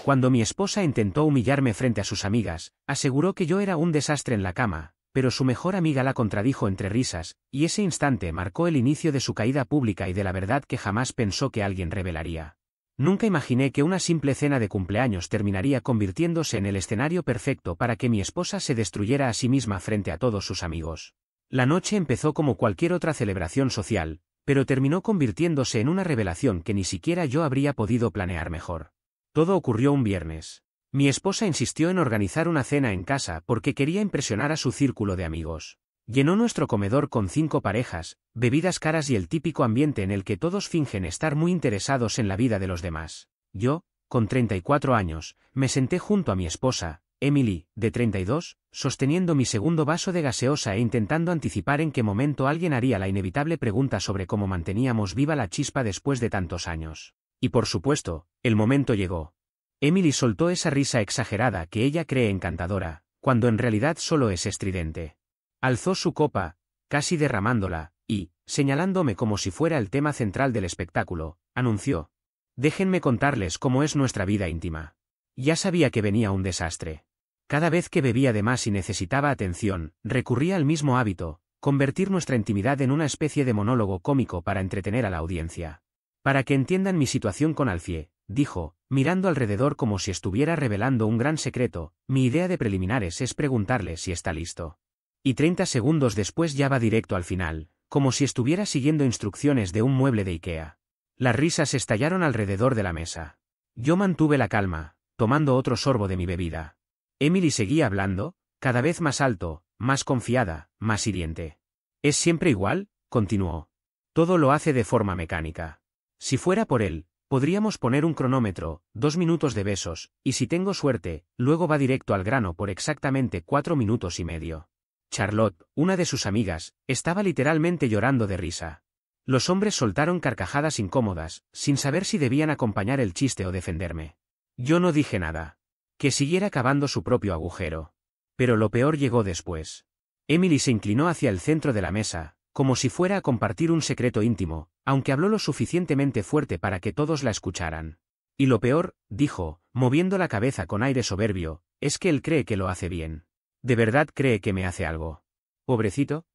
Cuando mi esposa intentó humillarme frente a sus amigas, aseguró que yo era un desastre en la cama, pero su mejor amiga la contradijo entre risas, y ese instante marcó el inicio de su caída pública y de la verdad que jamás pensó que alguien revelaría. Nunca imaginé que una simple cena de cumpleaños terminaría convirtiéndose en el escenario perfecto para que mi esposa se destruyera a sí misma frente a todos sus amigos. La noche empezó como cualquier otra celebración social, pero terminó convirtiéndose en una revelación que ni siquiera yo habría podido planear mejor. Todo ocurrió un viernes. Mi esposa insistió en organizar una cena en casa porque quería impresionar a su círculo de amigos. Llenó nuestro comedor con 5 parejas, bebidas caras y el típico ambiente en el que todos fingen estar muy interesados en la vida de los demás. Yo, con 34 años, me senté junto a mi esposa, Emily, de 32, sosteniendo mi segundo vaso de gaseosa e intentando anticipar en qué momento alguien haría la inevitable pregunta sobre cómo manteníamos viva la chispa después de tantos años. Y por supuesto, el momento llegó. Emily soltó esa risa exagerada que ella cree encantadora, cuando en realidad solo es estridente. Alzó su copa, casi derramándola, y, señalándome como si fuera el tema central del espectáculo, anunció: «Déjenme contarles cómo es nuestra vida íntima». Ya sabía que venía un desastre. Cada vez que bebía de más y necesitaba atención, recurría al mismo hábito, convertir nuestra intimidad en una especie de monólogo cómico para entretener a la audiencia. «Para que entiendan mi situación con Alfie», dijo, mirando alrededor como si estuviera revelando un gran secreto, «mi idea de preliminares es preguntarle si está listo». Y 30 segundos después ya va directo al final, como si estuviera siguiendo instrucciones de un mueble de IKEA. Las risas estallaron alrededor de la mesa. Yo mantuve la calma, tomando otro sorbo de mi bebida. Emily seguía hablando, cada vez más alto, más confiada, más hiriente. «¿Es siempre igual?», continuó. «Todo lo hace de forma mecánica. Si fuera por él, podríamos poner un cronómetro, 2 minutos de besos, y si tengo suerte, luego va directo al grano por exactamente 4 minutos y medio». Charlotte, una de sus amigas, estaba literalmente llorando de risa. Los hombres soltaron carcajadas incómodas, sin saber si debían acompañar el chiste o defenderme. Yo no dije nada. Que siguiera cavando su propio agujero. Pero lo peor llegó después. Emily se inclinó hacia el centro de la mesa, como si fuera a compartir un secreto íntimo, aunque habló lo suficientemente fuerte para que todos la escucharan. «Y lo peor», dijo, moviendo la cabeza con aire soberbio, «es que él cree que lo hace bien. ¿De verdad cree que me hace algo? Pobrecito».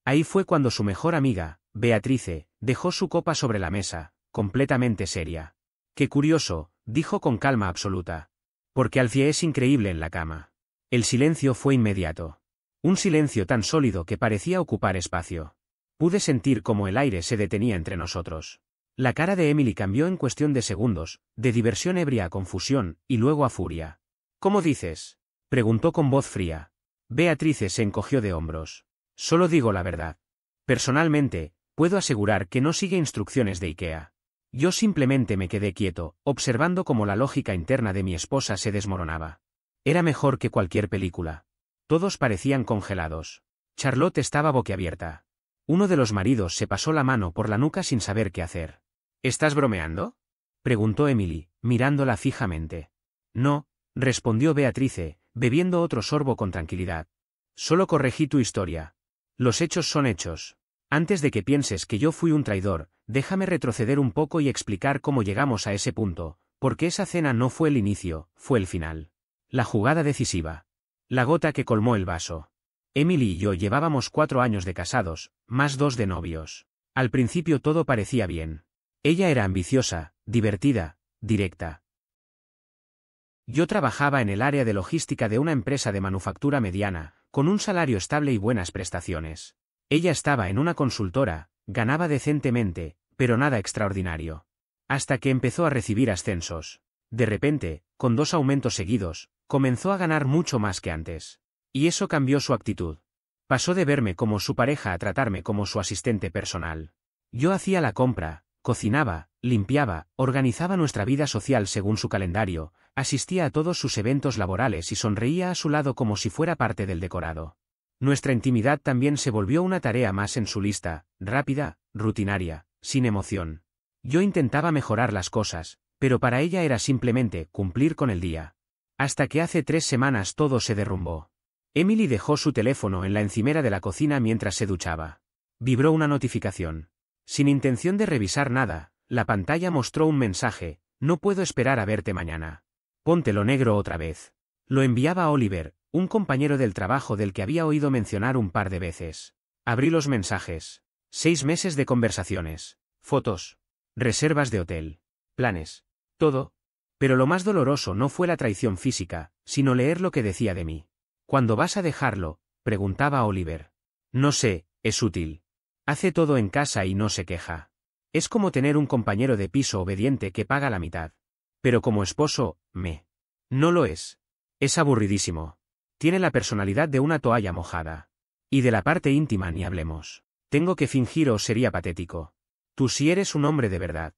Ahí fue cuando su mejor amiga, Beatrice, dejó su copa sobre la mesa, completamente seria. «Qué curioso», dijo con calma absoluta. «Porque Alfie es increíble en la cama». El silencio fue inmediato. Un silencio tan sólido que parecía ocupar espacio. Pude sentir cómo el aire se detenía entre nosotros. La cara de Emily cambió en cuestión de segundos, de diversión ebria a confusión, y luego a furia. «¿Cómo dices?», preguntó con voz fría. Beatrice se encogió de hombros. «Solo digo la verdad. Personalmente, puedo asegurar que no sigue instrucciones de IKEA». Yo simplemente me quedé quieto, observando cómo la lógica interna de mi esposa se desmoronaba. Era mejor que cualquier película. Todos parecían congelados. Charlotte estaba boquiabierta. Uno de los maridos se pasó la mano por la nuca sin saber qué hacer. «¿Estás bromeando?», preguntó Emily, mirándola fijamente. «No», respondió Beatrice, bebiendo otro sorbo con tranquilidad. «Solo corregí tu historia. Los hechos son hechos. Antes de que pienses que yo fui un traidor, déjame retroceder un poco y explicar cómo llegamos a ese punto, porque esa cena no fue el inicio, fue el final. La jugada decisiva. La gota que colmó el vaso. Emily y yo llevábamos 4 años de casados, más 2 de novios. Al principio todo parecía bien. Ella era ambiciosa, divertida, directa. Yo trabajaba en el área de logística de una empresa de manufactura mediana, con un salario estable y buenas prestaciones. Ella estaba en una consultora, ganaba decentemente, pero nada extraordinario. Hasta que empezó a recibir ascensos. De repente, con 2 aumentos seguidos, comenzó a ganar mucho más que antes. Y eso cambió su actitud. Pasó de verme como su pareja a tratarme como su asistente personal. Yo hacía la compra, cocinaba, limpiaba, organizaba nuestra vida social según su calendario, asistía a todos sus eventos laborales y sonreía a su lado como si fuera parte del decorado. Nuestra intimidad también se volvió una tarea más en su lista, rápida, rutinaria, sin emoción. Yo intentaba mejorar las cosas, pero para ella era simplemente cumplir con el día. Hasta que hace 3 semanas todo se derrumbó. Emily dejó su teléfono en la encimera de la cocina mientras se duchaba. Vibró una notificación. Sin intención de revisar nada, la pantalla mostró un mensaje: «No puedo esperar a verte mañana». Póntelo negro otra vez. Lo enviaba a Oliver, un compañero del trabajo del que había oído mencionar un par de veces. Abrí los mensajes. 6 meses de conversaciones. Fotos. Reservas de hotel. Planes. Todo. Pero lo más doloroso no fue la traición física, sino leer lo que decía de mí. ¿Cuándo vas a dejarlo?, preguntaba a Oliver. No sé, es útil. Hace todo en casa y no se queja. Es como tener un compañero de piso obediente que paga la mitad. Pero como esposo, no lo es. Es aburridísimo. Tiene la personalidad de una toalla mojada. Y de la parte íntima ni hablemos. Tengo que fingir o sería patético. Tú sí eres un hombre de verdad.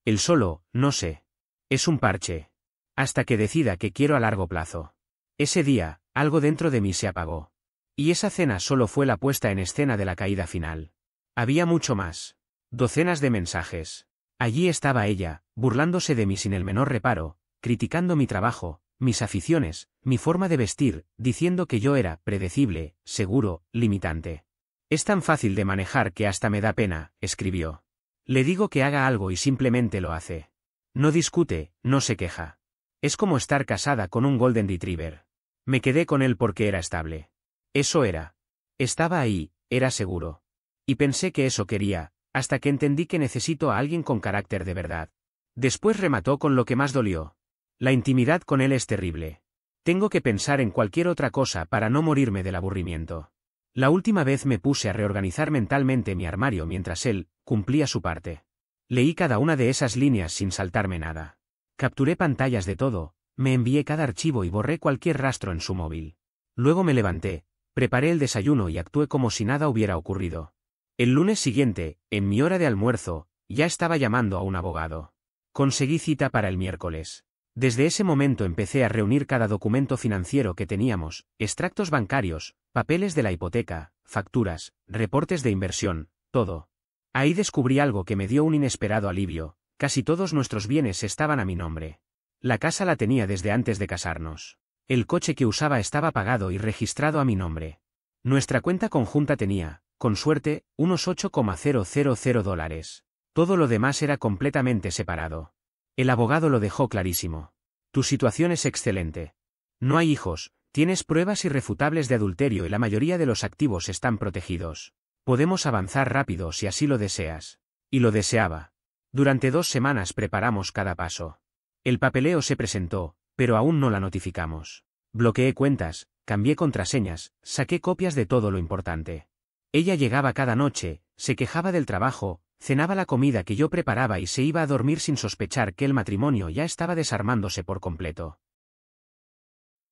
Él solo, no sé. Es un parche. Hasta que decida que quiero a largo plazo. Ese día, algo dentro de mí se apagó. Y esa cena solo fue la puesta en escena de la caída final. Había mucho más. Docenas de mensajes. Allí estaba ella, burlándose de mí sin el menor reparo, criticando mi trabajo, mis aficiones, mi forma de vestir, diciendo que yo era predecible, seguro, limitante. Es tan fácil de manejar que hasta me da pena, escribió. Le digo que haga algo y simplemente lo hace. No discute, no se queja. Es como estar casada con un Golden Retriever. Me quedé con él porque era estable. Eso era. Estaba ahí, era seguro. Y pensé que eso quería, hasta que entendí que necesito a alguien con carácter de verdad. Después remató con lo que más dolió. La intimidad con él es terrible. Tengo que pensar en cualquier otra cosa para no morirme del aburrimiento. La última vez me puse a reorganizar mentalmente mi armario mientras él cumplía su parte. Leí cada una de esas líneas sin saltarme nada. Capturé pantallas de todo, me envié cada archivo y borré cualquier rastro en su móvil. Luego me levanté, preparé el desayuno y actué como si nada hubiera ocurrido. El lunes siguiente, en mi hora de almuerzo, ya estaba llamando a un abogado. Conseguí cita para el miércoles. Desde ese momento empecé a reunir cada documento financiero que teníamos, extractos bancarios, papeles de la hipoteca, facturas, reportes de inversión, todo. Ahí descubrí algo que me dio un inesperado alivio: casi todos nuestros bienes estaban a mi nombre. La casa la tenía desde antes de casarnos. El coche que usaba estaba pagado y registrado a mi nombre. Nuestra cuenta conjunta tenía, con suerte, unos $8,000. Todo lo demás era completamente separado. El abogado lo dejó clarísimo. Tu situación es excelente. No hay hijos, tienes pruebas irrefutables de adulterio y la mayoría de los activos están protegidos. Podemos avanzar rápido si así lo deseas. Y lo deseaba. Durante 2 semanas preparamos cada paso. El papeleo se presentó, pero aún no la notificamos. Bloqueé cuentas, cambié contraseñas, saqué copias de todo lo importante. Ella llegaba cada noche, se quejaba del trabajo, cenaba la comida que yo preparaba y se iba a dormir sin sospechar que el matrimonio ya estaba desarmándose por completo.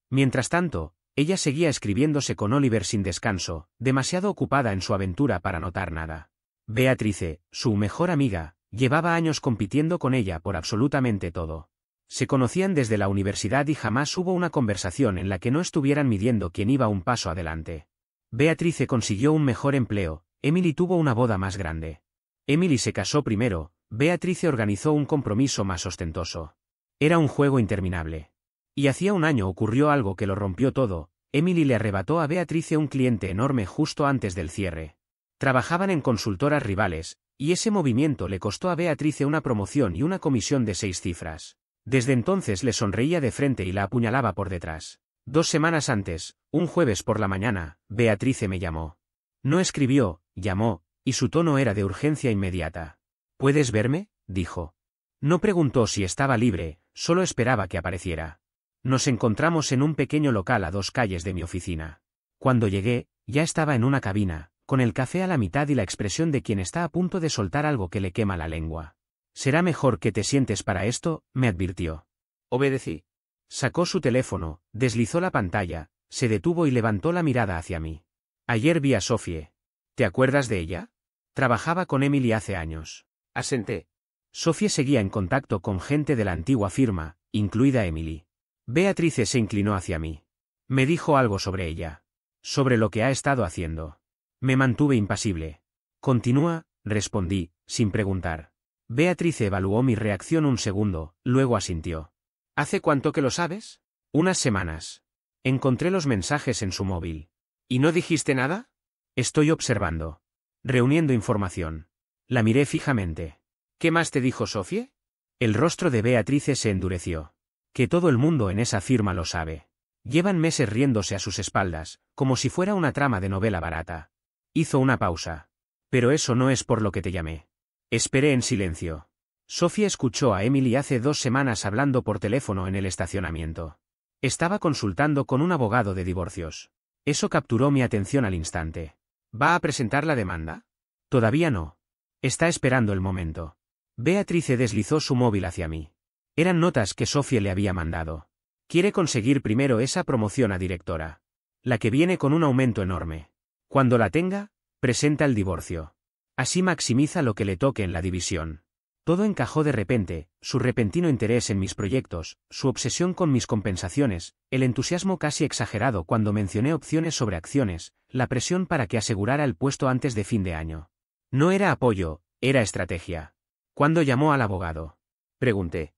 Mientras tanto, ella seguía escribiéndose con Oliver sin descanso, demasiado ocupada en su aventura para notar nada. Beatrice, su mejor amiga, llevaba años compitiendo con ella por absolutamente todo. Se conocían desde la universidad y jamás hubo una conversación en la que no estuvieran midiendo quién iba un paso adelante. Beatrice consiguió un mejor empleo, Emily tuvo una boda más grande. Emily se casó primero, Beatrice organizó un compromiso más ostentoso. Era un juego interminable. Y hacía un año ocurrió algo que lo rompió todo: Emily le arrebató a Beatrice un cliente enorme justo antes del cierre. Trabajaban en consultoras rivales, y ese movimiento le costó a Beatrice una promoción y una comisión de 6 cifras. Desde entonces le sonreía de frente y la apuñalaba por detrás. 2 semanas antes, un jueves por la mañana, Beatrice me llamó. No escribió, llamó, y su tono era de urgencia inmediata. ¿Puedes verme?, dijo. No preguntó si estaba libre, solo esperaba que apareciera. Nos encontramos en un pequeño local a 2 calles de mi oficina. Cuando llegué, ya estaba en una cabina, con el café a la mitad y la expresión de quien está a punto de soltar algo que le quema la lengua. «Será mejor que te sientes para esto», me advirtió. Obedecí. Sacó su teléfono, deslizó la pantalla, se detuvo y levantó la mirada hacia mí. Ayer vi a Sophie. ¿Te acuerdas de ella? Trabajaba con Emily hace años. Asenté. Sophie seguía en contacto con gente de la antigua firma, incluida Emily. Beatrice se inclinó hacia mí. Me dijo algo sobre ella. Sobre lo que ha estado haciendo. Me mantuve impasible. Continúa, respondí, sin preguntar. Beatrice evaluó mi reacción un segundo, luego asintió. ¿Hace cuánto que lo sabes? Unas semanas. Encontré los mensajes en su móvil. ¿Y no dijiste nada? Estoy observando. Reuniendo información. La miré fijamente. ¿Qué más te dijo Sophie? El rostro de Beatrice se endureció. Que todo el mundo en esa firma lo sabe. Llevan meses riéndose a sus espaldas, como si fuera una trama de novela barata. Hizo una pausa. Pero eso no es por lo que te llamé. Esperé en silencio. Sofía escuchó a Emily hace 2 semanas hablando por teléfono en el estacionamiento. Estaba consultando con un abogado de divorcios. Eso capturó mi atención al instante. ¿Va a presentar la demanda? Todavía no. Está esperando el momento. Beatrice deslizó su móvil hacia mí. Eran notas que Sofía le había mandado. Quiere conseguir primero esa promoción a directora. La que viene con un aumento enorme. Cuando la tenga, presenta el divorcio. Así maximiza lo que le toque en la división. Todo encajó de repente, su repentino interés en mis proyectos, su obsesión con mis compensaciones, el entusiasmo casi exagerado cuando mencioné opciones sobre acciones, la presión para que asegurara el puesto antes de fin de año. No era apoyo, era estrategia. ¿Cuándo llamó al abogado? Pregunté.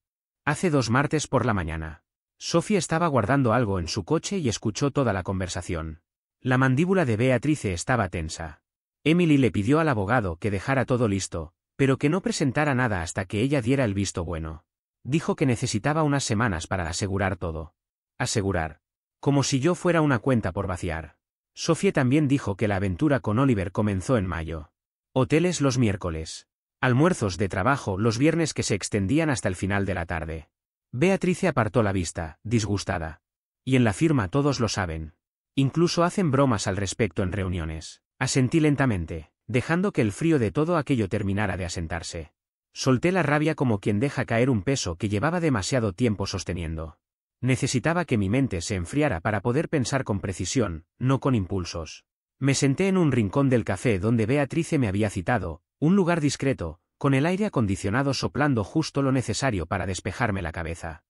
Hace 2 martes por la mañana. Sofía estaba guardando algo en su coche y escuchó toda la conversación. La mandíbula de Beatrice estaba tensa. Emily le pidió al abogado que dejara todo listo, pero que no presentara nada hasta que ella diera el visto bueno. Dijo que necesitaba unas semanas para asegurar todo. Asegurar. Como si yo fuera una cuenta por vaciar. Sofía también dijo que la aventura con Oliver comenzó en mayo. Hoteles los miércoles. Almuerzos de trabajo los viernes que se extendían hasta el final de la tarde. Beatrice apartó la vista, disgustada. Y en la firma todos lo saben. Incluso hacen bromas al respecto en reuniones. Asentí lentamente, dejando que el frío de todo aquello terminara de asentarse. Solté la rabia como quien deja caer un peso que llevaba demasiado tiempo sosteniendo. Necesitaba que mi mente se enfriara para poder pensar con precisión, no con impulsos. Me senté en un rincón del café donde Beatrice me había citado, un lugar discreto, con el aire acondicionado soplando justo lo necesario para despejarme la cabeza.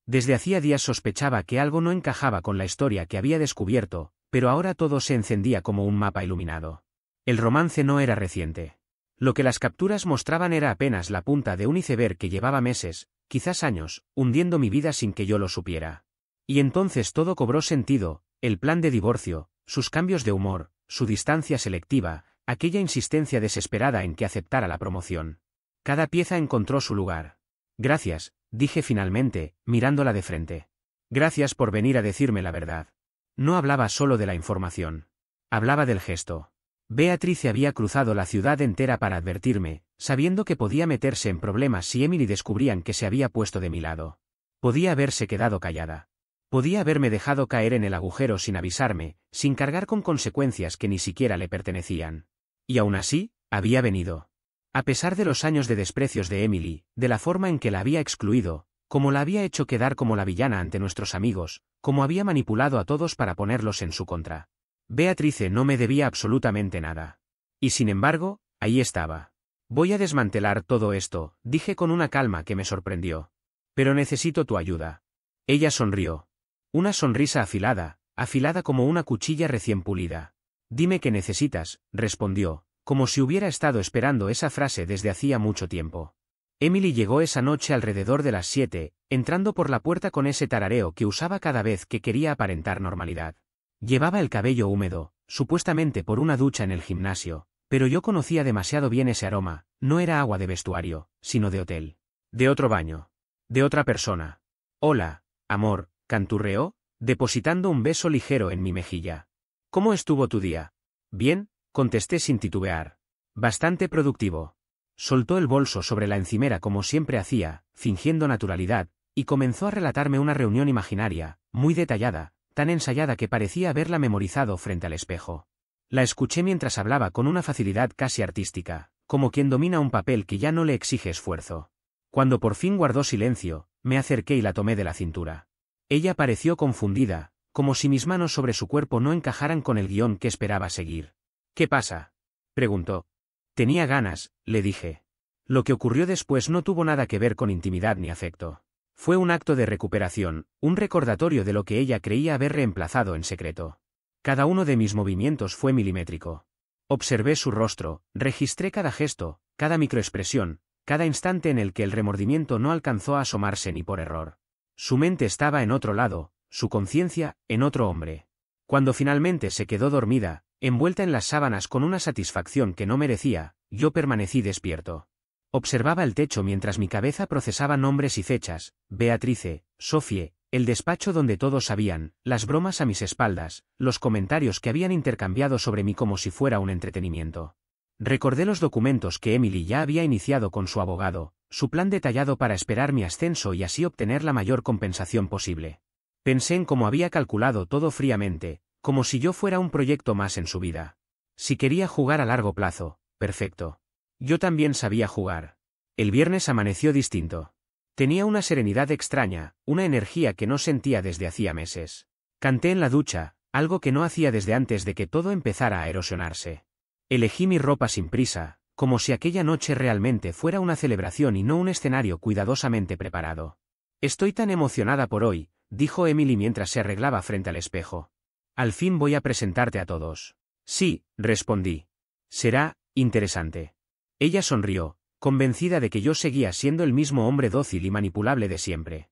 Desde hacía días sospechaba que algo no encajaba con la historia que había descubierto, pero ahora todo se encendía como un mapa iluminado. El romance no era reciente. Lo que las capturas mostraban era apenas la punta de un iceberg que llevaba meses, quizás años, hundiendo mi vida sin que yo lo supiera. Y entonces todo cobró sentido, el plan de divorcio, sus cambios de humor, su distancia selectiva, aquella insistencia desesperada en que aceptara la promoción. Cada pieza encontró su lugar. Gracias, dije finalmente, mirándola de frente. Gracias por venir a decirme la verdad. No hablaba solo de la información. Hablaba del gesto. Beatrice había cruzado la ciudad entera para advertirme, sabiendo que podía meterse en problemas si Emily descubrían que se había puesto de mi lado. Podía haberse quedado callada. Podía haberme dejado caer en el agujero sin avisarme, sin cargar con consecuencias que ni siquiera le pertenecían. Y aún así, había venido. A pesar de los años de desprecios de Emily, de la forma en que la había excluido, como la había hecho quedar como la villana ante nuestros amigos, como había manipulado a todos para ponerlos en su contra. Beatrice no me debía absolutamente nada. Y sin embargo, ahí estaba. Voy a desmantelar todo esto, dije con una calma que me sorprendió. Pero necesito tu ayuda. Ella sonrió. Una sonrisa afilada, afilada como una cuchilla recién pulida. Dime qué necesitas, respondió, como si hubiera estado esperando esa frase desde hacía mucho tiempo. Emily llegó esa noche alrededor de las 7, entrando por la puerta con ese tarareo que usaba cada vez que quería aparentar normalidad. Llevaba el cabello húmedo, supuestamente por una ducha en el gimnasio, pero yo conocía demasiado bien ese aroma, no era agua de vestuario, sino de hotel. De otro baño. De otra persona. Hola, amor, canturreó, depositando un beso ligero en mi mejilla. ¿Cómo estuvo tu día? Bien, contesté sin titubear. Bastante productivo. Soltó el bolso sobre la encimera como siempre hacía, fingiendo naturalidad, y comenzó a relatarme una reunión imaginaria, muy detallada, tan ensayada que parecía haberla memorizado frente al espejo. La escuché mientras hablaba con una facilidad casi artística, como quien domina un papel que ya no le exige esfuerzo. Cuando por fin guardó silencio, me acerqué y la tomé de la cintura. Ella pareció confundida, como si mis manos sobre su cuerpo no encajaran con el guión que esperaba seguir. ¿Qué pasa?, preguntó. Tenía ganas, le dije. Lo que ocurrió después no tuvo nada que ver con intimidad ni afecto. Fue un acto de recuperación, un recordatorio de lo que ella creía haber reemplazado en secreto. Cada uno de mis movimientos fue milimétrico. Observé su rostro, registré cada gesto, cada microexpresión, cada instante en el que el remordimiento no alcanzó a asomarse ni por error. Su mente estaba en otro lado, su conciencia, en otro hombre. Cuando finalmente se quedó dormida, envuelta en las sábanas con una satisfacción que no merecía, yo permanecí despierto. Observaba el techo mientras mi cabeza procesaba nombres y fechas: Beatrice, Sofie, el despacho donde todos sabían, las bromas a mis espaldas, los comentarios que habían intercambiado sobre mí como si fuera un entretenimiento. Recordé los documentos que Emily ya había iniciado con su abogado, su plan detallado para esperar mi ascenso y así obtener la mayor compensación posible. Pensé en cómo había calculado todo fríamente, como si yo fuera un proyecto más en su vida. Si quería jugar a largo plazo, perfecto. Yo también sabía jugar. El viernes amaneció distinto. Tenía una serenidad extraña, una energía que no sentía desde hacía meses. Canté en la ducha, algo que no hacía desde antes de que todo empezara a erosionarse. Elegí mi ropa sin prisa, como si aquella noche realmente fuera una celebración y no un escenario cuidadosamente preparado. Estoy tan emocionada por hoy, dijo Emily mientras se arreglaba frente al espejo. Al fin voy a presentarte a todos. Sí, respondí. Será interesante. Ella sonrió, convencida de que yo seguía siendo el mismo hombre dócil y manipulable de siempre.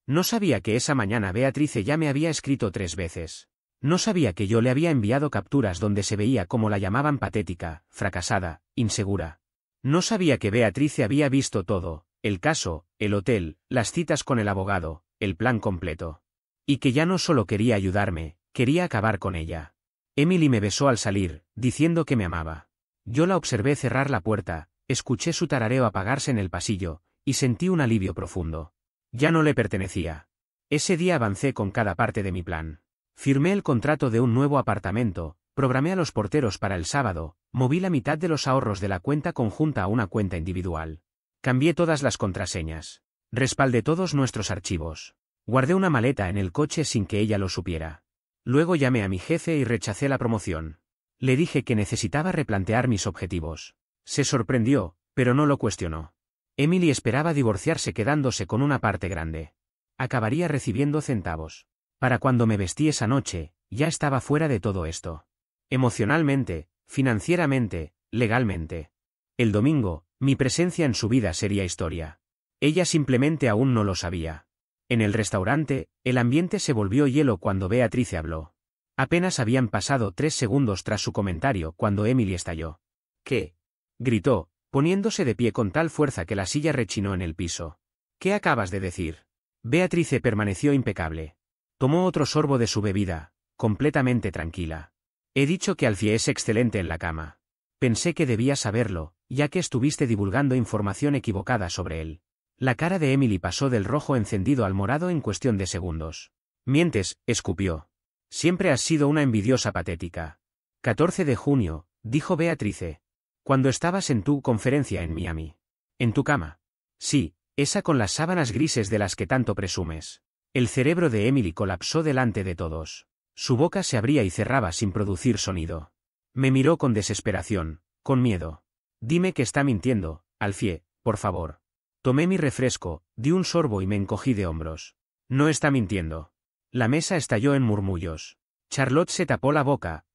No sabía que esa mañana Beatrice ya me había escrito 3 veces. No sabía que yo le había enviado capturas donde se veía como la llamaban patética, fracasada, insegura. No sabía que Beatrice había visto todo, el caso, el hotel, las citas con el abogado, el plan completo. Y que ya no solo quería ayudarme, quería acabar con ella. Emily me besó al salir, diciendo que me amaba. Yo la observé cerrar la puerta, escuché su tarareo apagarse en el pasillo, y sentí un alivio profundo. Ya no le pertenecía. Ese día avancé con cada parte de mi plan. Firmé el contrato de un nuevo apartamento, programé a los porteros para el sábado, moví la mitad de los ahorros de la cuenta conjunta a una cuenta individual. Cambié todas las contraseñas. Respaldé todos nuestros archivos. Guardé una maleta en el coche sin que ella lo supiera. Luego llamé a mi jefe y rechacé la promoción. Le dije que necesitaba replantear mis objetivos. Se sorprendió, pero no lo cuestionó. Emily esperaba divorciarse quedándose con una parte grande. Acabaría recibiendo centavos. Para cuando me vestí esa noche, ya estaba fuera de todo esto. Emocionalmente, financieramente, legalmente. El domingo, mi presencia en su vida sería historia. Ella simplemente aún no lo sabía. En el restaurante, el ambiente se volvió hielo cuando Beatrice habló. Apenas habían pasado 3 segundos tras su comentario cuando Emily estalló. ¿Qué? Gritó, poniéndose de pie con tal fuerza que la silla rechinó en el piso. ¿Qué acabas de decir? Beatrice permaneció impecable. Tomó otro sorbo de su bebida, completamente tranquila. He dicho que Alfie es excelente en la cama. Pensé que debía saberlo, ya que estuviste divulgando información equivocada sobre él. La cara de Emily pasó del rojo encendido al morado en cuestión de segundos. Mientes, escupió. Siempre has sido una envidiosa patética. 14 de junio, dijo Beatrice. Cuando estabas en tu conferencia en Miami. ¿En tu cama? Sí, esa con las sábanas grises de las que tanto presumes. El cerebro de Emily colapsó delante de todos. Su boca se abría y cerraba sin producir sonido. Me miró con desesperación, con miedo. Dime que está mintiendo, Alfie, por favor. Tomé mi refresco, di un sorbo y me encogí de hombros. No está mintiendo. La mesa estalló en murmullos. Charlotte se tapó la boca.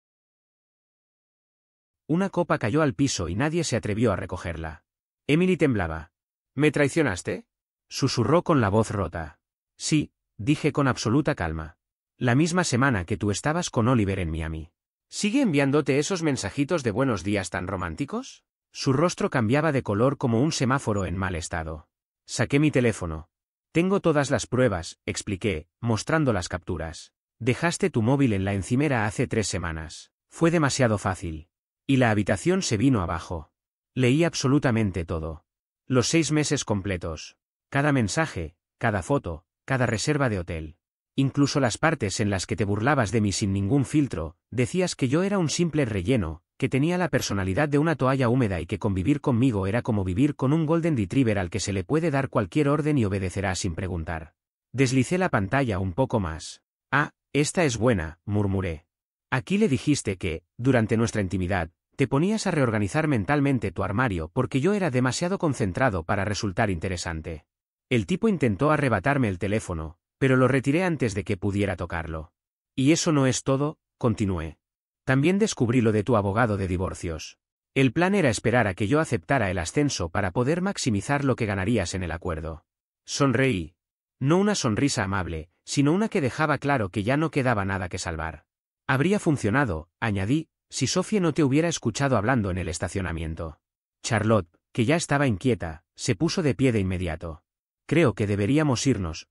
Una copa cayó al piso y nadie se atrevió a recogerla. Emily temblaba. ¿Me traicionaste? Susurró con la voz rota. Sí, dije con absoluta calma. La misma semana que tú estabas con Oliver en Miami. ¿Sigue enviándote esos mensajitos de buenos días tan románticos? Su rostro cambiaba de color como un semáforo en mal estado. Saqué mi teléfono. Tengo todas las pruebas, expliqué, mostrando las capturas. Dejaste tu móvil en la encimera hace 3 semanas. Fue demasiado fácil. Y la habitación se vino abajo. Leí absolutamente todo. Los 6 meses completos. Cada mensaje, cada foto, cada reserva de hotel. Incluso las partes en las que te burlabas de mí sin ningún filtro, decías que yo era un simple relleno, que tenía la personalidad de una toalla húmeda y que convivir conmigo era como vivir con un Golden Retriever al que se le puede dar cualquier orden y obedecerá sin preguntar. Deslicé la pantalla un poco más. Ah, esta es buena, murmuré. Aquí le dijiste que, durante nuestra intimidad, te ponías a reorganizar mentalmente tu armario porque yo era demasiado concentrado para resultar interesante. El tipo intentó arrebatarme el teléfono, pero lo retiré antes de que pudiera tocarlo. Y eso no es todo, continué. También descubrí lo de tu abogado de divorcios. El plan era esperar a que yo aceptara el ascenso para poder maximizar lo que ganarías en el acuerdo. Sonreí. No una sonrisa amable, sino una que dejaba claro que ya no quedaba nada que salvar. Habría funcionado, añadí, si Sofie no te hubiera escuchado hablando en el estacionamiento. Charlotte, que ya estaba inquieta, se puso de pie de inmediato. Creo que deberíamos irnos,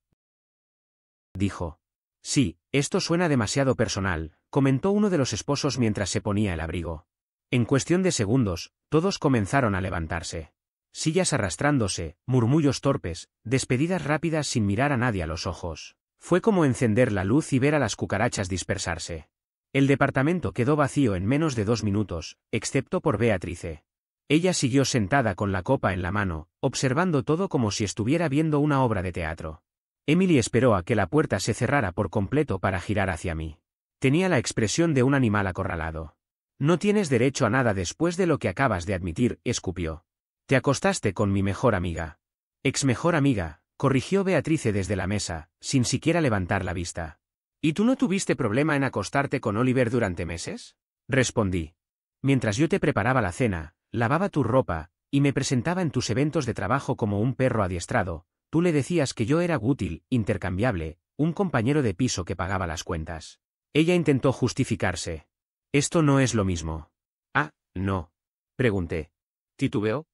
dijo. Sí, esto suena demasiado personal, comentó uno de los esposos mientras se ponía el abrigo. En cuestión de segundos, todos comenzaron a levantarse. Sillas arrastrándose, murmullos torpes, despedidas rápidas sin mirar a nadie a los ojos. Fue como encender la luz y ver a las cucarachas dispersarse. El departamento quedó vacío en menos de 2 minutos, excepto por Beatrice. Ella siguió sentada con la copa en la mano, observando todo como si estuviera viendo una obra de teatro. Emily esperó a que la puerta se cerrara por completo para girar hacia mí. Tenía la expresión de un animal acorralado. No tienes derecho a nada después de lo que acabas de admitir, escupió. Te acostaste con mi mejor amiga. Ex mejor amiga, corrigió Beatrice desde la mesa, sin siquiera levantar la vista. ¿Y tú no tuviste problema en acostarte con Oliver durante meses? Respondí. Mientras yo te preparaba la cena, lavaba tu ropa, y me presentaba en tus eventos de trabajo como un perro adiestrado, tú le decías que yo era útil, intercambiable, un compañero de piso que pagaba las cuentas. Ella intentó justificarse. Esto no es lo mismo. Ah, no. Pregunté. ¿Titubeó?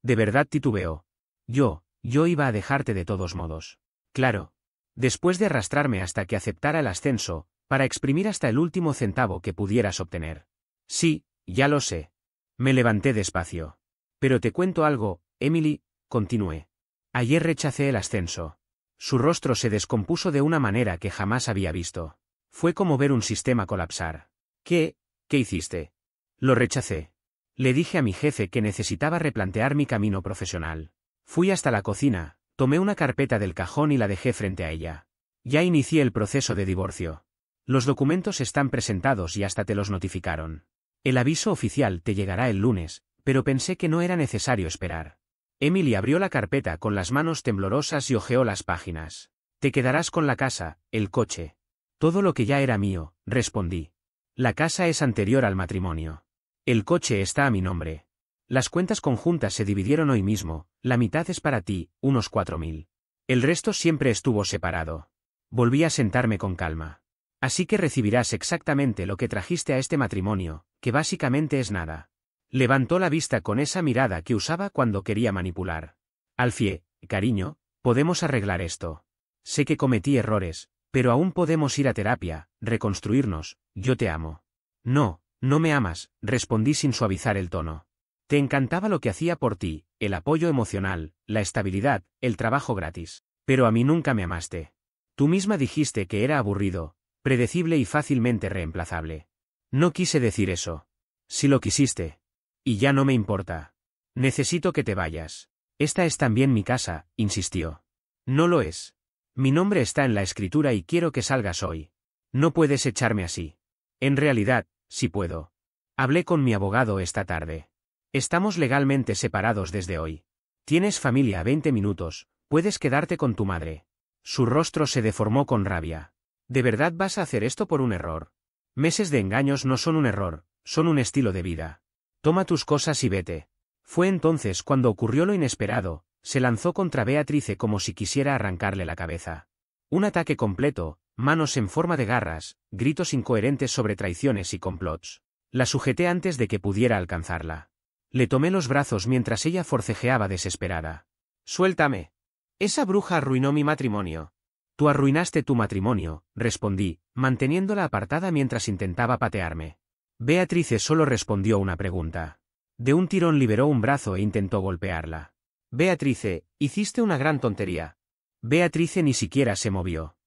De verdad titubeó. Yo iba a dejarte de todos modos. Claro. Después de arrastrarme hasta que aceptara el ascenso, para exprimir hasta el último centavo que pudieras obtener. Sí, ya lo sé. Me levanté despacio. Pero te cuento algo, Emily, continué. Ayer rechacé el ascenso. Su rostro se descompuso de una manera que jamás había visto. Fue como ver un sistema colapsar. ¿Qué hiciste? Lo rechacé. Le dije a mi jefe que necesitaba replantear mi camino profesional. Fui hasta la cocina, tomé una carpeta del cajón y la dejé frente a ella. Ya inicié el proceso de divorcio. Los documentos están presentados y hasta te los notificaron. El aviso oficial te llegará el lunes, pero pensé que no era necesario esperar. Emily abrió la carpeta con las manos temblorosas y hojeó las páginas. Te quedarás con la casa, el coche. Todo lo que ya era mío, respondí. La casa es anterior al matrimonio. El coche está a mi nombre. Las cuentas conjuntas se dividieron hoy mismo, la mitad es para ti, unos 4.000. El resto siempre estuvo separado. Volví a sentarme con calma. Así que recibirás exactamente lo que trajiste a este matrimonio, que básicamente es nada. Levantó la vista con esa mirada que usaba cuando quería manipular. Alfie, cariño, podemos arreglar esto. Sé que cometí errores, pero aún podemos ir a terapia, reconstruirnos, yo te amo. No me amas, respondí sin suavizar el tono. Te encantaba lo que hacía por ti, el apoyo emocional, la estabilidad, el trabajo gratis. Pero a mí nunca me amaste. Tú misma dijiste que era aburrido, predecible y fácilmente reemplazable. No quise decir eso. Si lo quisiste. Y ya no me importa. Necesito que te vayas. Esta es también mi casa, insistió. No lo es. Mi nombre está en la escritura y quiero que salgas hoy. No puedes echarme así. En realidad, sí puedo. Hablé con mi abogado esta tarde. Estamos legalmente separados desde hoy. Tienes familia a 20 minutos, puedes quedarte con tu madre. Su rostro se deformó con rabia. ¿De verdad vas a hacer esto por un error? Meses de engaños no son un error, son un estilo de vida. Toma tus cosas y vete. Fue entonces cuando ocurrió lo inesperado, se lanzó contra Beatrice como si quisiera arrancarle la cabeza. Un ataque completo, manos en forma de garras, gritos incoherentes sobre traiciones y complots. La sujeté antes de que pudiera alcanzarla. Le tomé los brazos mientras ella forcejeaba desesperada. «Suéltame. Esa bruja arruinó mi matrimonio». «Tú arruinaste tu matrimonio», respondí, manteniéndola apartada mientras intentaba patearme. Beatrice solo respondió una pregunta. De un tirón liberó un brazo e intentó golpearla. «Beatrice, hiciste una gran tontería». Beatrice ni siquiera se movió.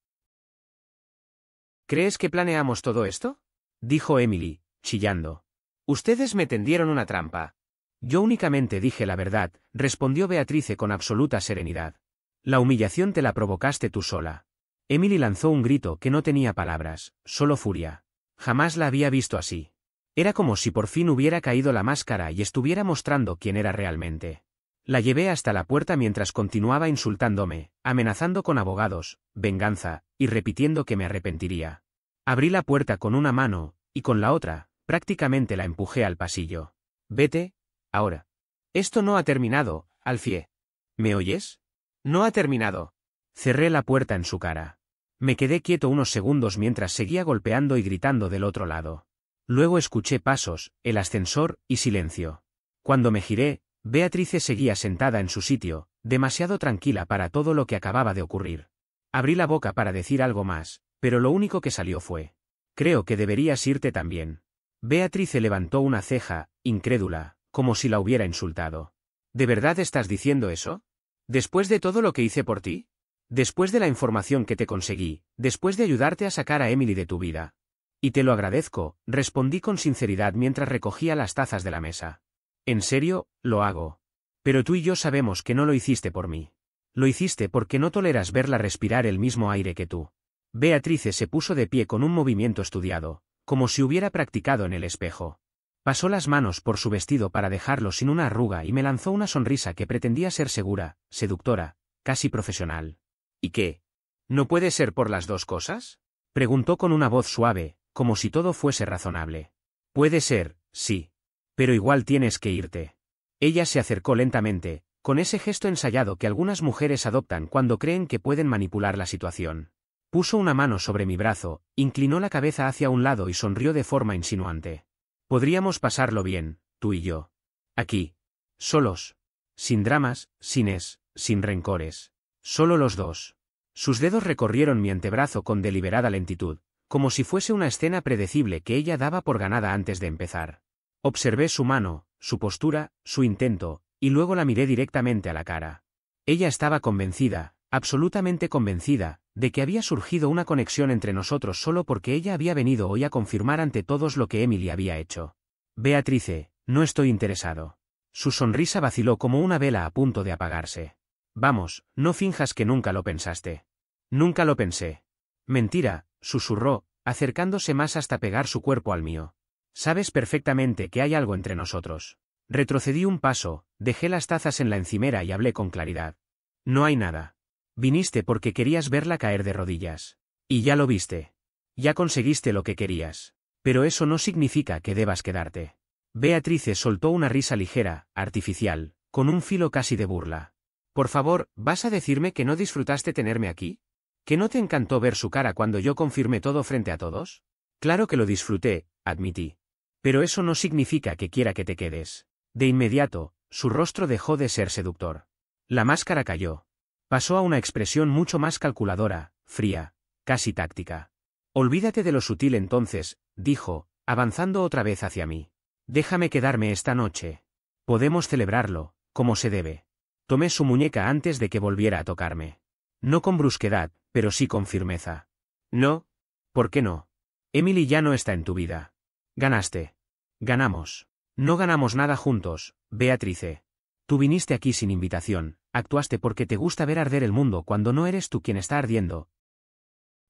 «¿Crees que planeamos todo esto?», dijo Emily, chillando. «Ustedes me tendieron una trampa». «Yo únicamente dije la verdad», respondió Beatrice con absoluta serenidad. «La humillación te la provocaste tú sola». Emily lanzó un grito que no tenía palabras, solo furia. Jamás la había visto así. Era como si por fin hubiera caído la máscara y estuviera mostrando quién era realmente. La llevé hasta la puerta mientras continuaba insultándome, amenazando con abogados, venganza, y repitiendo que me arrepentiría. Abrí la puerta con una mano, y con la otra, prácticamente la empujé al pasillo. «Vete, ahora». «Esto no ha terminado, Alfie». «¿Me oyes? No ha terminado». Cerré la puerta en su cara. Me quedé quieto unos segundos mientras seguía golpeando y gritando del otro lado. Luego escuché pasos, el ascensor, y silencio. Cuando me giré, Beatrice seguía sentada en su sitio, demasiado tranquila para todo lo que acababa de ocurrir. Abrí la boca para decir algo más, pero lo único que salió fue: creo que deberías irte también. Beatrice levantó una ceja, incrédula, como si la hubiera insultado. ¿De verdad estás diciendo eso? ¿Después de todo lo que hice por ti? Después de la información que te conseguí, después de ayudarte a sacar a Emily de tu vida. Y te lo agradezco, respondí con sinceridad mientras recogía las tazas de la mesa. En serio, lo hago. Pero tú y yo sabemos que no lo hiciste por mí. Lo hiciste porque no toleras verla respirar el mismo aire que tú. Beatrice se puso de pie con un movimiento estudiado, como si hubiera practicado en el espejo. Pasó las manos por su vestido para dejarlo sin una arruga y me lanzó una sonrisa que pretendía ser segura, seductora, casi profesional. ¿Y qué? ¿No puede ser por las dos cosas? Preguntó con una voz suave, como si todo fuese razonable. Puede ser, sí. Pero igual tienes que irte. Ella se acercó lentamente, con ese gesto ensayado que algunas mujeres adoptan cuando creen que pueden manipular la situación. Puso una mano sobre mi brazo, inclinó la cabeza hacia un lado y sonrió de forma insinuante. Podríamos pasarlo bien, tú y yo. Aquí. Solos. Sin dramas, sin rencores. Solo los dos. Sus dedos recorrieron mi antebrazo con deliberada lentitud, como si fuese una escena predecible que ella daba por ganada antes de empezar. Observé su mano, su postura, su intento, y luego la miré directamente a la cara. Ella estaba convencida, absolutamente convencida, de que había surgido una conexión entre nosotros solo porque ella había venido hoy a confirmar ante todos lo que Emily había hecho. Beatrice, no estoy interesado. Su sonrisa vaciló como una vela a punto de apagarse. Vamos, no finjas que nunca lo pensaste. Nunca lo pensé. Mentira, susurró, acercándose más hasta pegar su cuerpo al mío. Sabes perfectamente que hay algo entre nosotros. Retrocedí un paso, dejé las tazas en la encimera y hablé con claridad. No hay nada. Viniste porque querías verla caer de rodillas. Y ya lo viste. Ya conseguiste lo que querías. Pero eso no significa que debas quedarte. Beatrice soltó una risa ligera, artificial, con un filo casi de burla. Por favor, ¿vas a decirme que no disfrutaste tenerme aquí? ¿Que no te encantó ver su cara cuando yo confirmé todo frente a todos? Claro que lo disfruté, admití. Pero eso no significa que quiera que te quedes. De inmediato, su rostro dejó de ser seductor. La máscara cayó. Pasó a una expresión mucho más calculadora, fría, casi táctica. Olvídate de lo sutil entonces, dijo, avanzando otra vez hacia mí. Déjame quedarme esta noche. Podemos celebrarlo, como se debe. Tomé su muñeca antes de que volviera a tocarme. No con brusquedad, pero sí con firmeza. No. ¿Por qué no? Emily ya no está en tu vida. Ganaste. Ganamos. No ganamos nada juntos, Beatrice. Tú viniste aquí sin invitación, actuaste porque te gusta ver arder el mundo cuando no eres tú quien está ardiendo.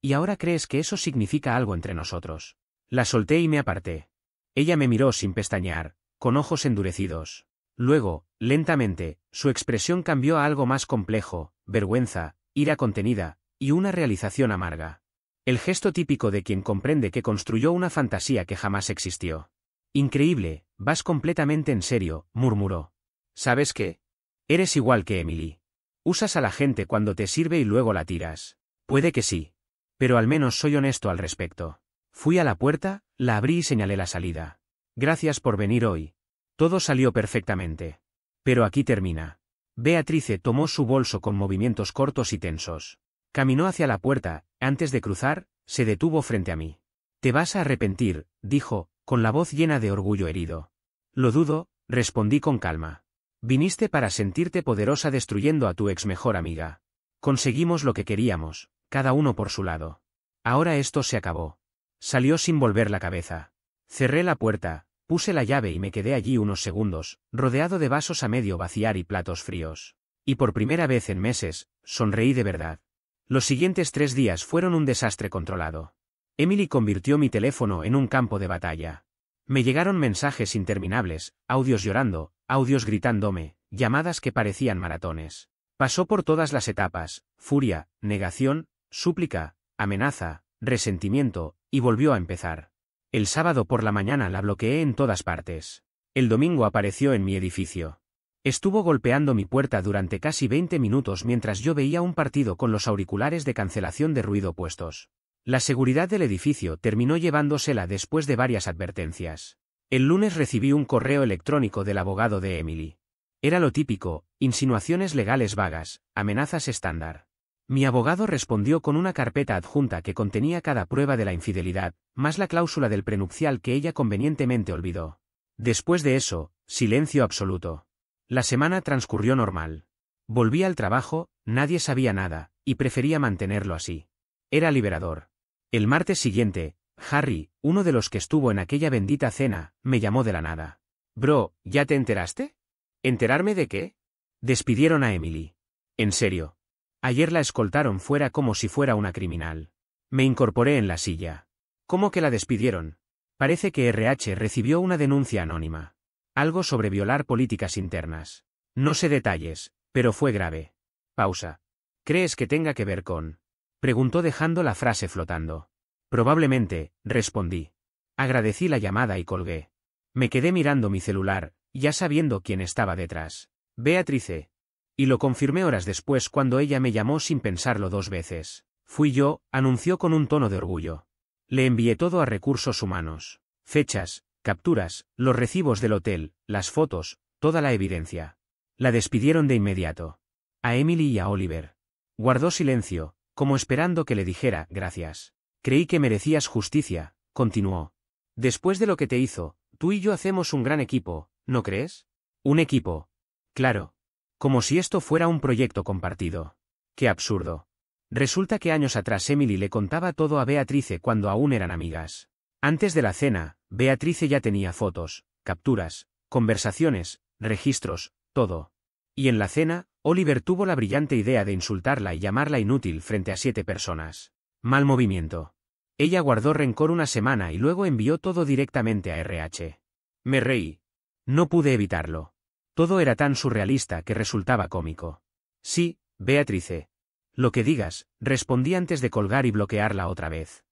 Y ahora crees que eso significa algo entre nosotros. La solté y me aparté. Ella me miró sin pestañear, con ojos endurecidos. Luego, lentamente, su expresión cambió a algo más complejo, vergüenza, ira contenida, y una realización amarga. El gesto típico de quien comprende que construyó una fantasía que jamás existió. Increíble, vas completamente en serio, murmuró. ¿Sabes qué? Eres igual que Emily. Usas a la gente cuando te sirve y luego la tiras. Puede que sí. Pero al menos soy honesto al respecto. Fui a la puerta, la abrí y señalé la salida. Gracias por venir hoy. Todo salió perfectamente. Pero aquí termina. Beatrice tomó su bolso con movimientos cortos y tensos. Caminó hacia la puerta, antes de cruzar, se detuvo frente a mí. Te vas a arrepentir, dijo, con la voz llena de orgullo herido. Lo dudo, respondí con calma. Viniste para sentirte poderosa destruyendo a tu ex mejor amiga. Conseguimos lo que queríamos, cada uno por su lado. Ahora esto se acabó. Salió sin volver la cabeza. Cerré la puerta, puse la llave y me quedé allí unos segundos, rodeado de vasos a medio vaciar y platos fríos. Y por primera vez en meses, sonreí de verdad. Los siguientes 3 días fueron un desastre controlado. Emily convirtió mi teléfono en un campo de batalla. Me llegaron mensajes interminables, audios llorando, audios gritándome, llamadas que parecían maratones. Pasó por todas las etapas, furia, negación, súplica, amenaza, resentimiento, y volvió a empezar. El sábado por la mañana la bloqueé en todas partes. El domingo apareció en mi edificio. Estuvo golpeando mi puerta durante casi 20 minutos mientras yo veía un partido con los auriculares de cancelación de ruido puestos. La seguridad del edificio terminó llevándosela después de varias advertencias. El lunes recibí un correo electrónico del abogado de Emily. Era lo típico, insinuaciones legales vagas, amenazas estándar. Mi abogado respondió con una carpeta adjunta que contenía cada prueba de la infidelidad, más la cláusula del prenupcial que ella convenientemente olvidó. Después de eso, silencio absoluto. La semana transcurrió normal. Volví al trabajo, nadie sabía nada, y prefería mantenerlo así. Era liberador. El martes siguiente, Harry, uno de los que estuvo en aquella bendita cena, me llamó de la nada. Bro, ¿ya te enteraste? ¿Enterarme de qué? Despidieron a Emily. En serio. Ayer la escoltaron fuera como si fuera una criminal. Me incorporé en la silla. ¿Cómo que la despidieron? Parece que RH recibió una denuncia anónima. Algo sobre violar políticas internas. No sé detalles, pero fue grave. Pausa. ¿Crees que tenga que ver con? Preguntó dejando la frase flotando. Probablemente, respondí. Agradecí la llamada y colgué. Me quedé mirando mi celular, ya sabiendo quién estaba detrás. Beatrice. Y lo confirmé horas después cuando ella me llamó sin pensarlo 2 veces. Fui yo, anunció con un tono de orgullo. Le envié todo a recursos humanos. Fechas, capturas, los recibos del hotel, las fotos, toda la evidencia. La despidieron de inmediato. A Emily y a Oliver. Guardó silencio, como esperando que le dijera gracias. Creí que merecías justicia, continuó. Después de lo que te hizo, tú y yo hacemos un gran equipo, ¿no crees? Un equipo. Claro. Como si esto fuera un proyecto compartido. Qué absurdo. Resulta que años atrás Emily le contaba todo a Beatrice cuando aún eran amigas. Antes de la cena, Beatrice ya tenía fotos, capturas, conversaciones, registros, todo. Y en la cena, Oliver tuvo la brillante idea de insultarla y llamarla inútil frente a 7 personas. Mal movimiento. Ella guardó rencor una semana y luego envió todo directamente a RH. Me reí. No pude evitarlo. Todo era tan surrealista que resultaba cómico. Sí, Beatrice. Lo que digas, respondí antes de colgar y bloquearla otra vez.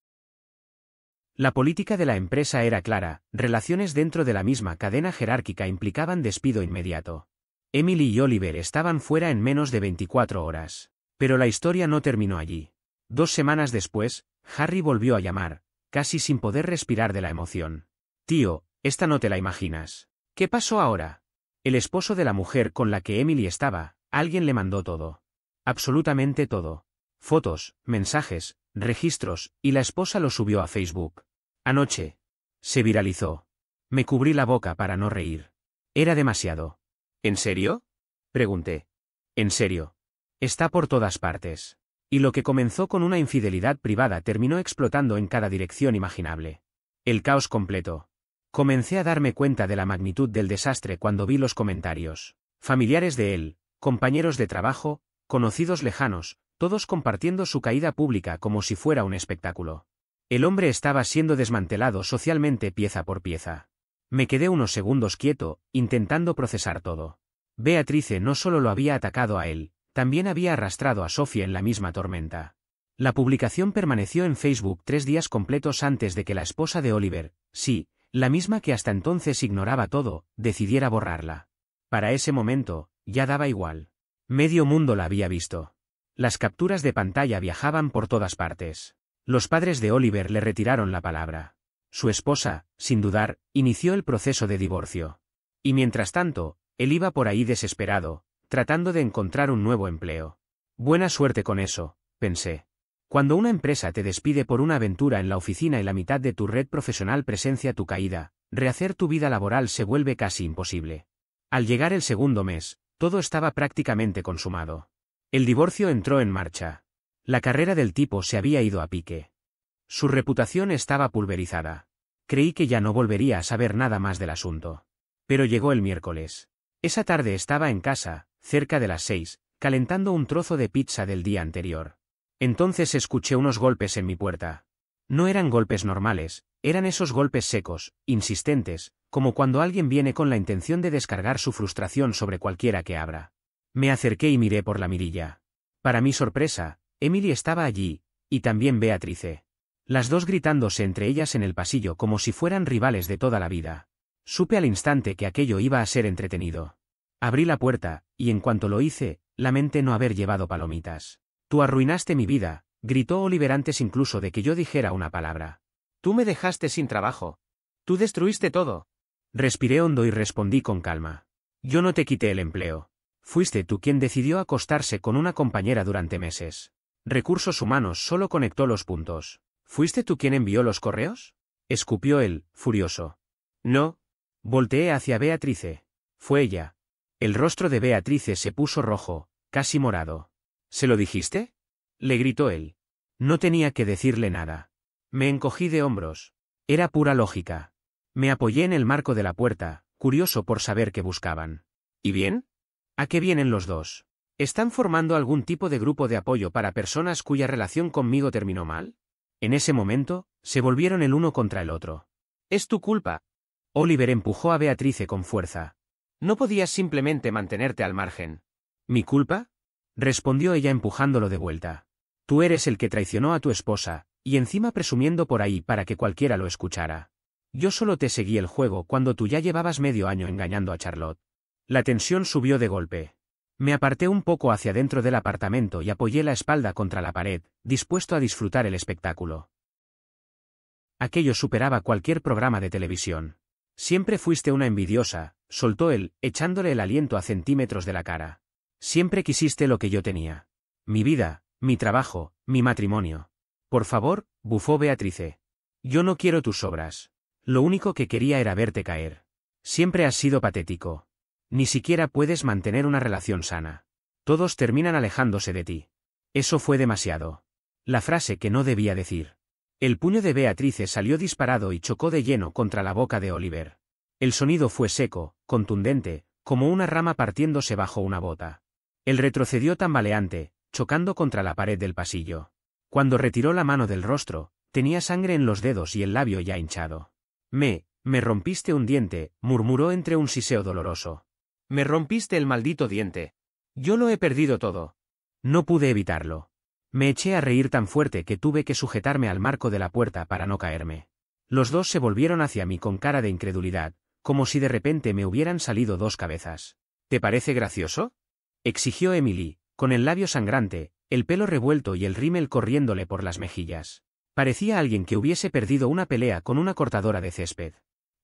La política de la empresa era clara, relaciones dentro de la misma cadena jerárquica implicaban despido inmediato. Emily y Oliver estaban fuera en menos de 24 horas. Pero la historia no terminó allí. 2 semanas después, Harry volvió a llamar, casi sin poder respirar de la emoción. Tío, esta no te la imaginas. ¿Qué pasó ahora? El esposo de la mujer con la que Emily estaba, alguien le mandó todo. Absolutamente todo. Fotos, mensajes, registros, y la esposa lo subió a Facebook. Anoche. Se viralizó. Me cubrí la boca para no reír. Era demasiado. ¿En serio? Pregunté. En serio. Está por todas partes. Y lo que comenzó con una infidelidad privada terminó explotando en cada dirección imaginable. El caos completo. Comencé a darme cuenta de la magnitud del desastre cuando vi los comentarios. Familiares de él, compañeros de trabajo, conocidos lejanos, todos compartiendo su caída pública como si fuera un espectáculo. El hombre estaba siendo desmantelado socialmente pieza por pieza. Me quedé unos segundos quieto, intentando procesar todo. Beatrice no solo lo había atacado a él, también había arrastrado a Sofía en la misma tormenta. La publicación permaneció en Facebook 3 días completos antes de que la esposa de Oliver, sí, la misma que hasta entonces ignoraba todo, decidiera borrarla. Para ese momento, ya daba igual. Medio mundo la había visto. Las capturas de pantalla viajaban por todas partes. Los padres de Oliver le retiraron la palabra. Su esposa, sin dudar, inició el proceso de divorcio. Y mientras tanto, él iba por ahí desesperado, tratando de encontrar un nuevo empleo. Buena suerte con eso, pensé. Cuando una empresa te despide por una aventura en la oficina y la mitad de tu red profesional presencia tu caída, rehacer tu vida laboral se vuelve casi imposible. Al llegar el segundo mes, todo estaba prácticamente consumado. El divorcio entró en marcha. La carrera del tipo se había ido a pique. Su reputación estaba pulverizada. Creí que ya no volvería a saber nada más del asunto. Pero llegó el miércoles. Esa tarde estaba en casa, cerca de las 6, calentando un trozo de pizza del día anterior. Entonces escuché unos golpes en mi puerta. No eran golpes normales, eran esos golpes secos, insistentes, como cuando alguien viene con la intención de descargar su frustración sobre cualquiera que abra. Me acerqué y miré por la mirilla. Para mi sorpresa, Emily estaba allí, y también Beatrice. Las dos gritándose entre ellas en el pasillo como si fueran rivales de toda la vida. Supe al instante que aquello iba a ser entretenido. Abrí la puerta, y en cuanto lo hice, lamenté no haber llevado palomitas. Tú arruinaste mi vida, gritó Oliver antes incluso de que yo dijera una palabra. Tú me dejaste sin trabajo. Tú destruiste todo. Respiré hondo y respondí con calma. Yo no te quité el empleo. Fuiste tú quien decidió acostarse con una compañera durante meses. Recursos Humanos solo conectó los puntos. ¿Fuiste tú quien envió los correos? Escupió él, furioso. No. Volteé hacia Beatrice. Fue ella. El rostro de Beatrice se puso rojo, casi morado. ¿Se lo dijiste? Le gritó él. No tenía que decirle nada. Me encogí de hombros. Era pura lógica. Me apoyé en el marco de la puerta, curioso por saber qué buscaban. ¿Y bien? ¿A qué vienen los dos? ¿Están formando algún tipo de grupo de apoyo para personas cuya relación conmigo terminó mal? En ese momento, se volvieron el uno contra el otro. Es tu culpa. Oliver empujó a Beatrice con fuerza. No podías simplemente mantenerte al margen. ¿Mi culpa? Respondió ella empujándolo de vuelta. Tú eres el que traicionó a tu esposa, y encima presumiendo por ahí para que cualquiera lo escuchara. Yo solo te seguí el juego cuando tú ya llevabas medio año engañando a Charlotte. La tensión subió de golpe. Me aparté un poco hacia dentro del apartamento y apoyé la espalda contra la pared, dispuesto a disfrutar el espectáculo. Aquello superaba cualquier programa de televisión. Siempre fuiste una envidiosa, soltó él, echándole el aliento a centímetros de la cara. Siempre quisiste lo que yo tenía. Mi vida, mi trabajo, mi matrimonio. Por favor, bufó Beatrice. Yo no quiero tus obras. Lo único que quería era verte caer. Siempre has sido patético. Ni siquiera puedes mantener una relación sana. Todos terminan alejándose de ti. Eso fue demasiado. La frase que no debía decir. El puño de Beatrice salió disparado y chocó de lleno contra la boca de Oliver. El sonido fue seco, contundente, como una rama partiéndose bajo una bota. Él retrocedió tambaleante, chocando contra la pared del pasillo. Cuando retiró la mano del rostro, tenía sangre en los dedos y el labio ya hinchado. Me rompiste un diente, murmuró entre un siseo doloroso. Me rompiste el maldito diente. Yo lo he perdido todo. No pude evitarlo. Me eché a reír tan fuerte que tuve que sujetarme al marco de la puerta para no caerme. Los dos se volvieron hacia mí con cara de incredulidad, como si de repente me hubieran salido dos cabezas. ¿Te parece gracioso? Exigió Emily, con el labio sangrante, el pelo revuelto y el rímel corriéndole por las mejillas. Parecía alguien que hubiese perdido una pelea con una cortadora de césped.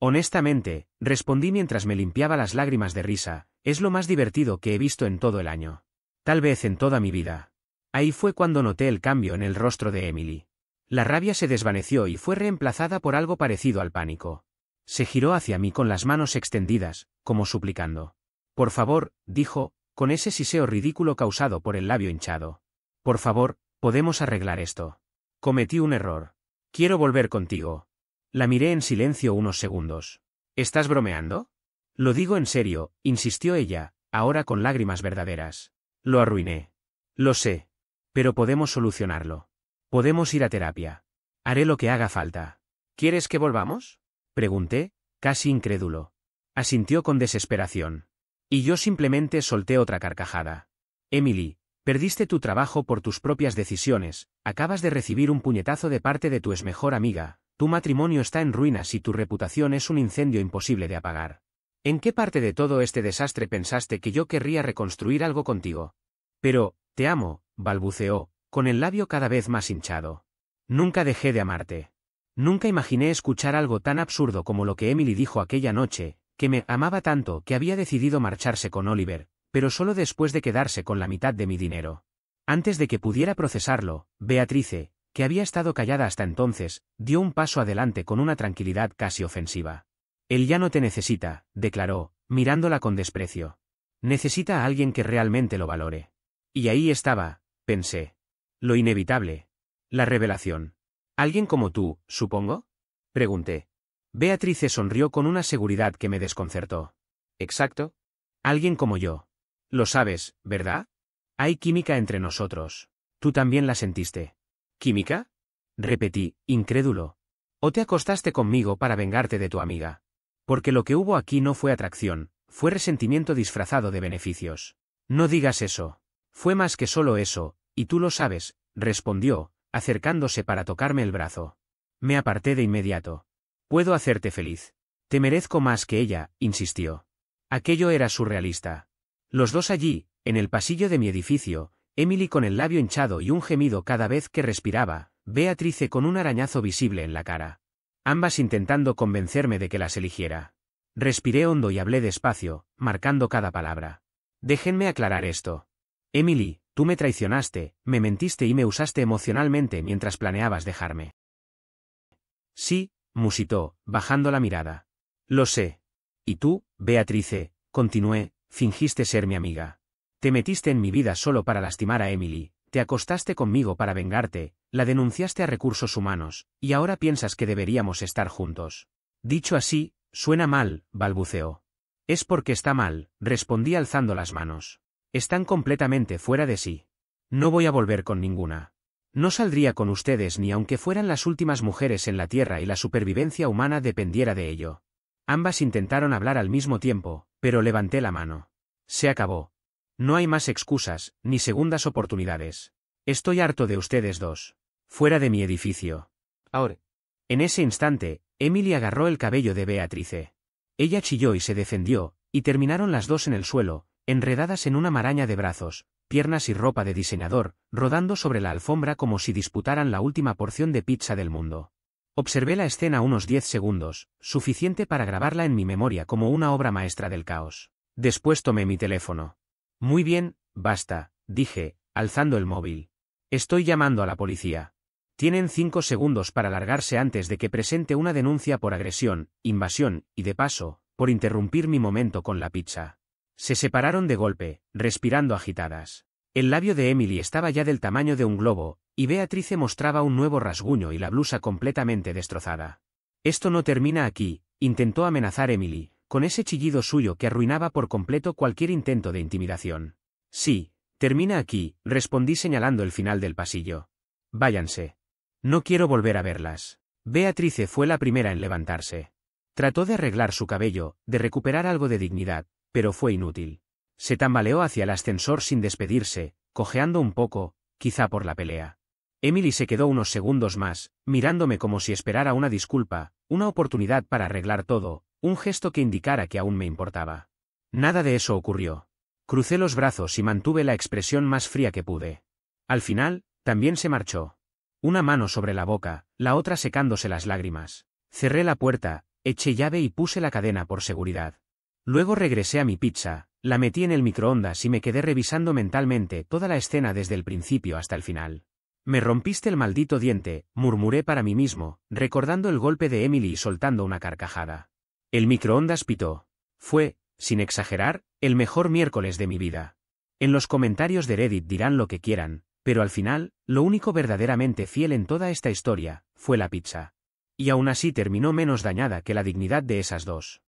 Honestamente, respondí mientras me limpiaba las lágrimas de risa, es lo más divertido que he visto en todo el año. Tal vez en toda mi vida. Ahí fue cuando noté el cambio en el rostro de Emily. La rabia se desvaneció y fue reemplazada por algo parecido al pánico. Se giró hacia mí con las manos extendidas, como suplicando. Por favor, dijo, con ese siseo ridículo causado por el labio hinchado. Por favor, podemos arreglar esto. Cometí un error. Quiero volver contigo. La miré en silencio unos segundos. ¿Estás bromeando? Lo digo en serio, insistió ella, ahora con lágrimas verdaderas. Lo arruiné. Lo sé. Pero podemos solucionarlo. Podemos ir a terapia. Haré lo que haga falta. ¿Quieres que volvamos? Pregunté, casi incrédulo. Asintió con desesperación. Y yo simplemente solté otra carcajada. Emily, perdiste tu trabajo por tus propias decisiones, acabas de recibir un puñetazo de parte de tu exmejor amiga, tu matrimonio está en ruinas y tu reputación es un incendio imposible de apagar. ¿En qué parte de todo este desastre pensaste que yo querría reconstruir algo contigo? Pero, te amo, balbuceó, con el labio cada vez más hinchado. Nunca dejé de amarte. Nunca imaginé escuchar algo tan absurdo como lo que Emily dijo aquella noche, que me amaba tanto que había decidido marcharse con Oliver, pero solo después de quedarse con la mitad de mi dinero. Antes de que pudiera procesarlo, Beatrice, que había estado callada hasta entonces, dio un paso adelante con una tranquilidad casi ofensiva. Él ya no te necesita, declaró, mirándola con desprecio. Necesita a alguien que realmente lo valore. Y ahí estaba, pensé. Lo inevitable. La revelación. ¿Alguien como tú, supongo? Pregunté. Beatrice sonrió con una seguridad que me desconcertó. Exacto. Alguien como yo. Lo sabes, ¿verdad? Hay química entre nosotros. Tú también la sentiste. ¿Química? Repetí, incrédulo. ¿O te acostaste conmigo para vengarte de tu amiga? Porque lo que hubo aquí no fue atracción, fue resentimiento disfrazado de beneficios. No digas eso. Fue más que solo eso, y tú lo sabes, respondió, acercándose para tocarme el brazo. Me aparté de inmediato. Puedo hacerte feliz. Te merezco más que ella, insistió. Aquello era surrealista. Los dos allí, en el pasillo de mi edificio, Emily con el labio hinchado y un gemido cada vez que respiraba, Beatrice con un arañazo visible en la cara. Ambas intentando convencerme de que las eligiera. Respiré hondo y hablé despacio, marcando cada palabra. Déjenme aclarar esto. Emily, tú me traicionaste, me mentiste y me usaste emocionalmente mientras planeabas dejarme. Sí, musitó, bajando la mirada. Lo sé. Y tú, Beatrice, continué, fingiste ser mi amiga. Te metiste en mi vida solo para lastimar a Emily, te acostaste conmigo para vengarte, la denunciaste a recursos humanos, y ahora piensas que deberíamos estar juntos. Dicho así, suena mal, balbuceó. Es porque está mal, respondí alzando las manos. Están completamente fuera de sí. No voy a volver con ninguna. No saldría con ustedes ni aunque fueran las últimas mujeres en la Tierra y la supervivencia humana dependiera de ello. Ambas intentaron hablar al mismo tiempo, pero levanté la mano. Se acabó. No hay más excusas, ni segundas oportunidades. Estoy harto de ustedes dos. Fuera de mi edificio. Ahora. En ese instante, Emily agarró el cabello de Beatrice. Ella chilló y se defendió, y terminaron las dos en el suelo, enredadas en una maraña de brazos, piernas y ropa de diseñador, rodando sobre la alfombra como si disputaran la última porción de pizza del mundo. Observé la escena unos 10 segundos, suficiente para grabarla en mi memoria como una obra maestra del caos. Después tomé mi teléfono. Muy bien, basta, dije, alzando el móvil. Estoy llamando a la policía. Tienen 5 segundos para largarse antes de que presente una denuncia por agresión, invasión, y de paso, por interrumpir mi momento con la pizza. Se separaron de golpe, respirando agitadas. El labio de Emily estaba ya del tamaño de un globo, y Beatrice mostraba un nuevo rasguño y la blusa completamente destrozada. Esto no termina aquí, intentó amenazar Emily, con ese chillido suyo que arruinaba por completo cualquier intento de intimidación. Sí, termina aquí, respondí señalando el final del pasillo. Váyanse. No quiero volver a verlas. Beatrice fue la primera en levantarse. Trató de arreglar su cabello, de recuperar algo de dignidad, pero fue inútil. Se tambaleó hacia el ascensor sin despedirse, cojeando un poco, quizá por la pelea. Emily se quedó unos segundos más, mirándome como si esperara una disculpa, una oportunidad para arreglar todo, un gesto que indicara que aún me importaba. Nada de eso ocurrió. Crucé los brazos y mantuve la expresión más fría que pude. Al final, también se marchó. Una mano sobre la boca, la otra secándose las lágrimas. Cerré la puerta, eché llave y puse la cadena por seguridad. Luego regresé a mi pizza, la metí en el microondas y me quedé revisando mentalmente toda la escena desde el principio hasta el final. Me rompiste el maldito diente, murmuré para mí mismo, recordando el golpe de Emily y soltando una carcajada. El microondas pitó. Fue, sin exagerar, el mejor miércoles de mi vida. En los comentarios de Reddit dirán lo que quieran, pero al final, lo único verdaderamente fiel en toda esta historia, fue la pizza. Y aún así terminó menos dañada que la dignidad de esas dos.